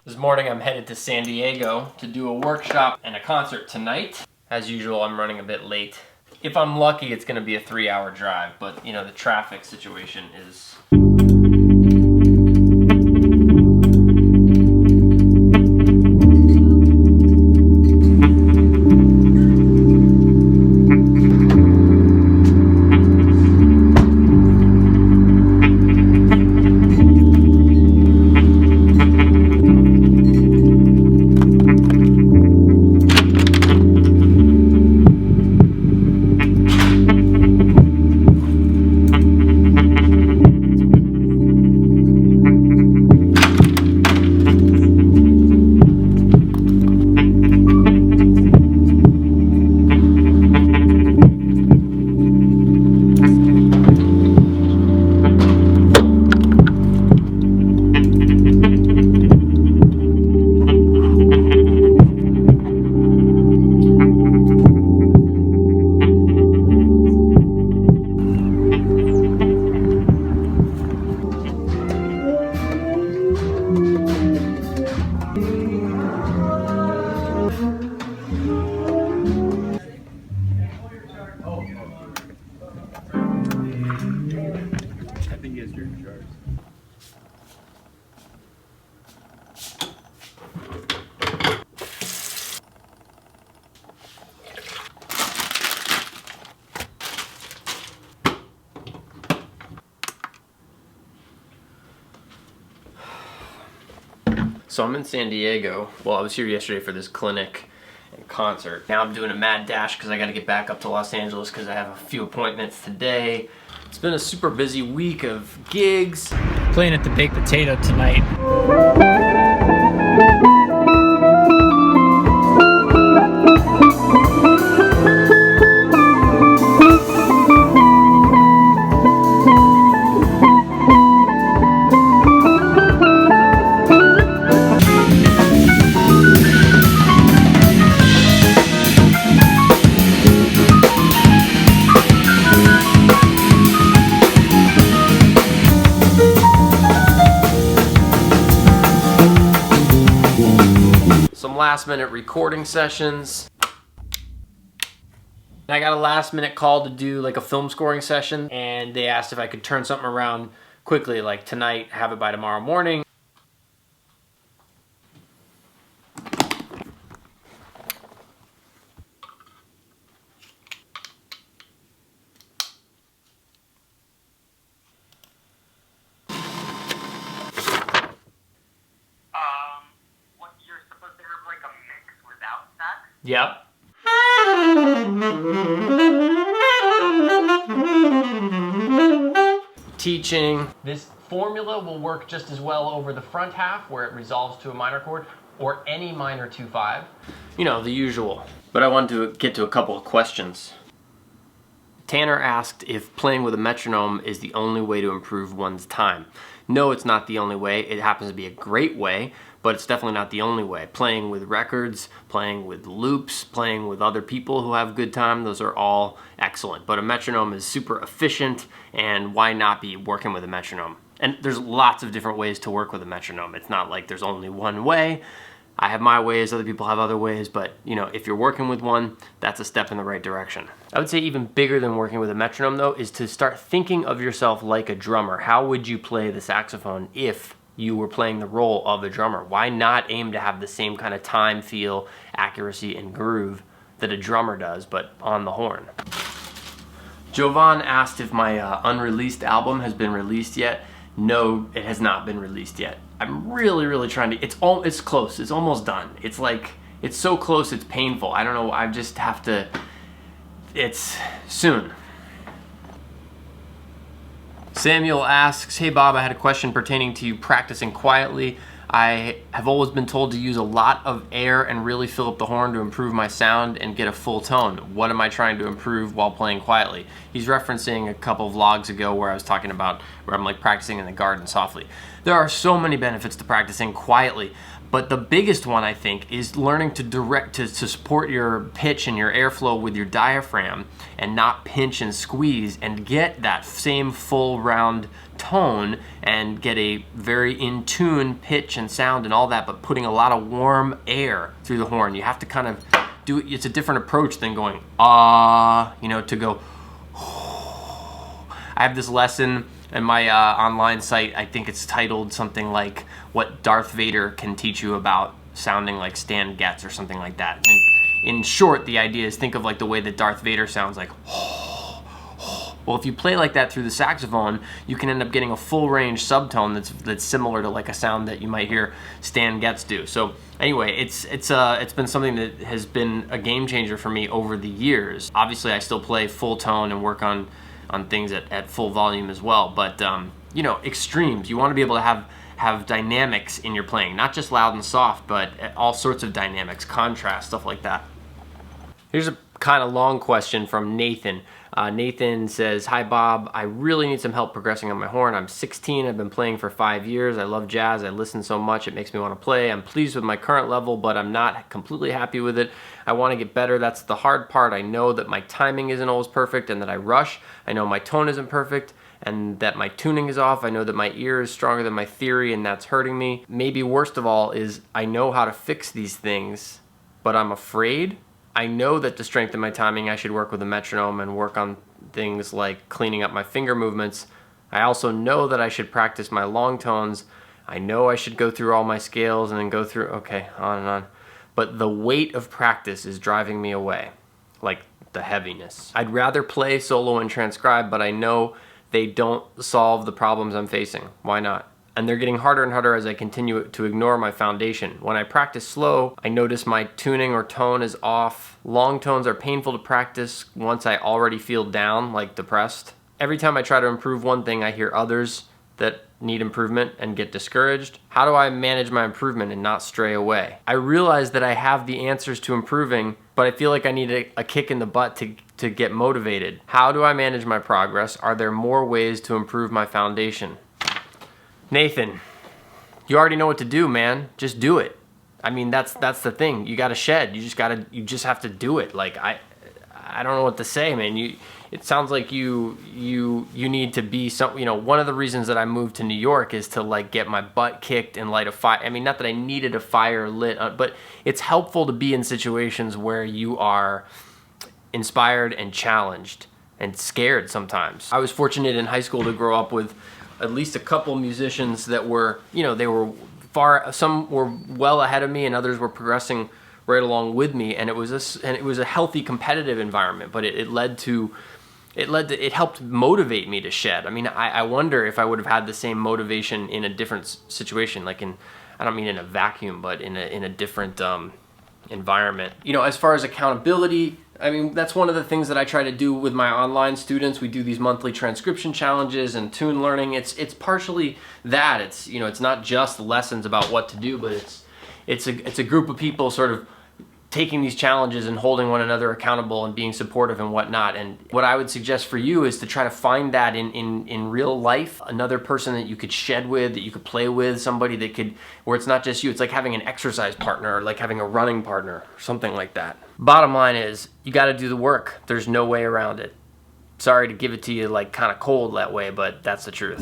This morning I'm headed to San Diego to do a workshop and a concert tonight. As usual, I'm running a bit late. If I'm lucky, it's gonna be a 3-hour drive, but you know, the traffic situation is... I think it's your charge. So I'm in San Diego. Well, I was here yesterday for this clinic and concert. Now I'm doing a mad dash because I got to get back up to Los Angeles because I have a few appointments today. It's been a super busy week of gigs. Playing at the Baked Potato tonight. Some last minute recording sessions. I got a last minute call to do like a film scoring session, and they asked if I could turn something around quickly, like tonight, have it by tomorrow morning. You're supposed to have like a mix without sex? Yep. Teaching. This formula will work just as well over the front half where it resolves to a minor chord or any minor 2-5. You know, the usual. But I wanted to get to a couple of questions. Tanner asked if playing with a metronome is the only way to improve one's time. No, it's not the only way. It happens to be a great way, but it's definitely not the only way. Playing with records, playing with loops, playing with other people who have good time, those are all excellent. But a metronome is super efficient, and why not be working with a metronome? And there's lots of different ways to work with a metronome. It's not like there's only one way. I have my ways, other people have other ways, but you know, if you're working with one, that's a step in the right direction. I would say even bigger than working with a metronome though, is to start thinking of yourself like a drummer. How would you play the saxophone if you were playing the role of a drummer? Why not aim to have the same kind of time, feel, accuracy, and groove that a drummer does, but on the horn? Jovan asked if my unreleased album has been released yet. No, it has not been released yet. I'm really trying to, it's close, it's almost done. It's like, it's so close, it's painful. I don't know, I just have to, it's soon. Samuel asks, hey Bob, I had a question pertaining to you practicing quietly. I have always been told to use a lot of air and really fill up the horn to improve my sound and get a full tone. What am I trying to improve while playing quietly? He's referencing a couple of vlogs ago where I was talking about where I'm like practicing in the garden softly. There are so many benefits to practicing quietly, but the biggest one I think is learning to support your pitch and your airflow with your diaphragm and not pinch and squeeze and get that same full round tone and get a very in tune pitch and sound and all that, but putting a lot of warm air through the horn. You have to kind of do it. It's a different approach than going to go. I have this lesson in my online site. I think it's titled something like "What Darth Vader Can Teach You About Sounding Like Stan Getz" or something like that. And in short, the idea is think of like the way that Darth Vader sounds, like. Well, if you play like that through the saxophone, you can end up getting a full range subtone that's similar to like a sound that you might hear Stan Getz do. So anyway, it's been something that has been a game changer for me over the years. Obviously, I still play full tone and work on things at full volume as well. But extremes. You want to be able to have dynamics in your playing, not just loud and soft, but all sorts of dynamics, contrast, stuff like that. Here's a kind of long question from Nathan. Nathan says, "Hi Bob, I really need some help progressing on my horn. I'm 16, I've been playing for 5 years. I love jazz, I listen so much, it makes me want to play. I'm pleased with my current level, but I'm not completely happy with it. I want to get better, that's the hard part. I know that my timing isn't always perfect and that I rush. I know my tone isn't perfect and that my tuning is off. I know that my ear is stronger than my theory and that's hurting me. Maybe worst of all is I know how to fix these things, but I'm afraid. I know that to strengthen my timing, I should work with a metronome and work on things like cleaning up my finger movements. I also know that I should practice my long tones. I know I should go through all my scales and then go through, okay, on and on. But the weight of practice is driving me away, like the heaviness. I'd rather play solo and transcribe, but I know they don't solve the problems I'm facing. Why not? And they're getting harder and harder as I continue to ignore my foundation. When I practice slow, I notice my tuning or tone is off. Long tones are painful to practice once I already feel down, like depressed. Every time I try to improve one thing, I hear others that need improvement and get discouraged. How do I manage my improvement and not stray away? I realize that I have the answers to improving, but I feel like I need a kick in the butt to get motivated. How do I manage my progress? Are there more ways to improve my foundation? Nathan, you already know what to do, man. Just do it. I mean, that's the thing. You got to shed. You just have to do it. Like I don't know what to say, man. It sounds like you need to be some. One of the reasons that I moved to New York is to like get my butt kicked and light a fire. I mean, not that I needed a fire lit, but it's helpful to be in situations where you are inspired and challenged and scared sometimes. I was fortunate in high school to grow up with at least a couple musicians that were, they were some were well ahead of me and others were progressing right along with me, and it was a healthy competitive environment, but it helped motivate me to shed. I mean, I wonder if I would have had the same motivation in a different situation, like I don't mean in a vacuum, but in a different environment. As far as accountability, I mean, that's one of the things that I try to do with my online students. We do these monthly transcription challenges and tune learning. It's partially that. It's not just lessons about what to do, but it's a group of people sort of taking these challenges and holding one another accountable and being supportive and whatnot. And what I would suggest for you is to try to find that in real life, another person that you could shed with, that you could play with, somebody that could, where it's not just you, it's like having an exercise partner or like having a running partner, or something like that. Bottom line is, you got to do the work. There's no way around it. Sorry to give it to you like kind of cold that way, but that's the truth.